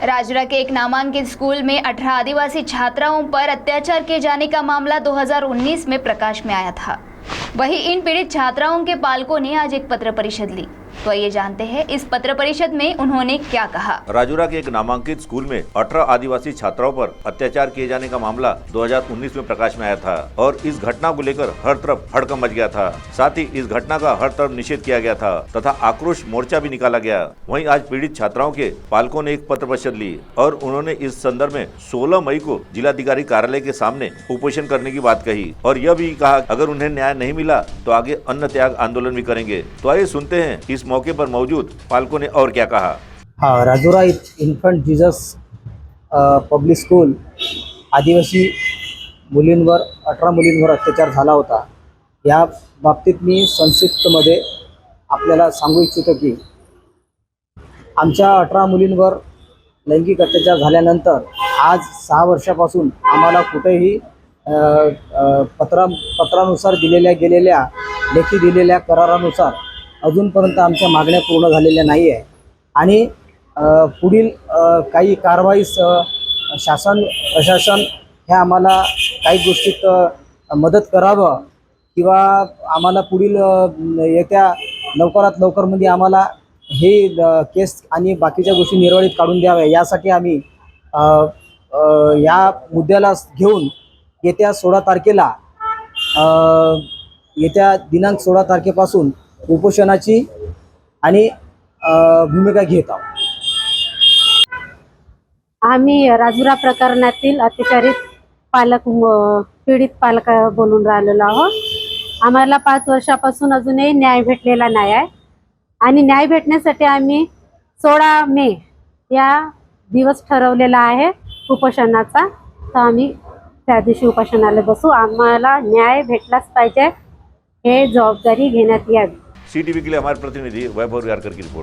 राजूरा के एक नामांकित स्कूल में 18 आदिवासी छात्राओं पर अत्याचार किए जाने का मामला 2019 में प्रकाश में आया था। वहीं इन पीड़ित छात्राओं के पालकों ने आज एक पत्र परिषद ली। तो ये जानते हैं इस पत्र परिषद में उन्होंने क्या कहा। राजूरा के एक नामांकित स्कूल में 18 आदिवासी छात्राओं पर अत्याचार किए जाने का मामला 2019 में प्रकाश में आया था और इस घटना को लेकर हर तरफ हड़कंप मच गया था। साथ ही इस घटना का हर तरफ निषेध किया गया था तथा आक्रोश मोर्चा भी निकाला गया। वहीं आज पीड़ित छात्राओं के पालकों ने एक पत्र परिषद ली और उन्होंने इस संदर्भ में 16 मई को जिलाधिकारी कार्यालय के सामने उपोषण करने की बात कही और यह भी कहा अगर उन्हें न्याय नहीं मिला तो आगे अन्न त्याग आंदोलन भी करेंगे। तो आइए सुनते हैं इस मौके पर मौजूद पालकों ने और क्या कहा। हाँ, Rajura infant Jesus public school आदिवासी मुलींवर 18 मुलींवर अत्याचार झाला होता। या बाबतीत मी संक्षिप्तमध्ये आपल्याला सांगू इच्छितो की आमच्या 18 मुलींवर लैंगिक अत्याचार झाल्यानंतर आज 6 वर्षापासून आम्हाला कुठेही पत्रानुसार दिलेल्या गेलेल्या लेखी दिलेल्या करारानुसार अजूनपर्यंत आमच्या मागण्या पूर्ण झालेल्या नाही आहे आणि पुढील काही कारवाईस शासन प्रशासन हे आम्हाला काही गोष्टीत मदत करावं किंवा आम्हाला पुढील येत्या लवकरात लवकरमध्ये आम्हाला हे केस आणि बाकीच्या गोष्टी निर्वळीत काढून द्याव्या यासाठी आम्ही या मुद्द्याला घेऊन येत्या 16 तारखेला येत्या दिनांक 16 तारखेपासून उपोषणाची आणि भूमिका घेत आहोत। आम्ही राजूरा प्रकरणातील अत्याचारित पीडित पालक बोलून राहिलेलो आहोत। आम्हाला 5 वर्षापासून अजूनही न्याय भेटलेला नाही आहे आणि न्याय भेटण्यासाठी आम्ही 16 मे या दिवस ठरवलेला आहे उपोषणाचा। तर आम्ही त्या दिवशी उपोषणाला बसू। आम्हाला न्याय भेटलाच पाहिजे, हे जबाबदारी घेण्यात यावी। CTV के लिए हमारे प्रतिनिधि वैभव यारकर की रिपोर्ट।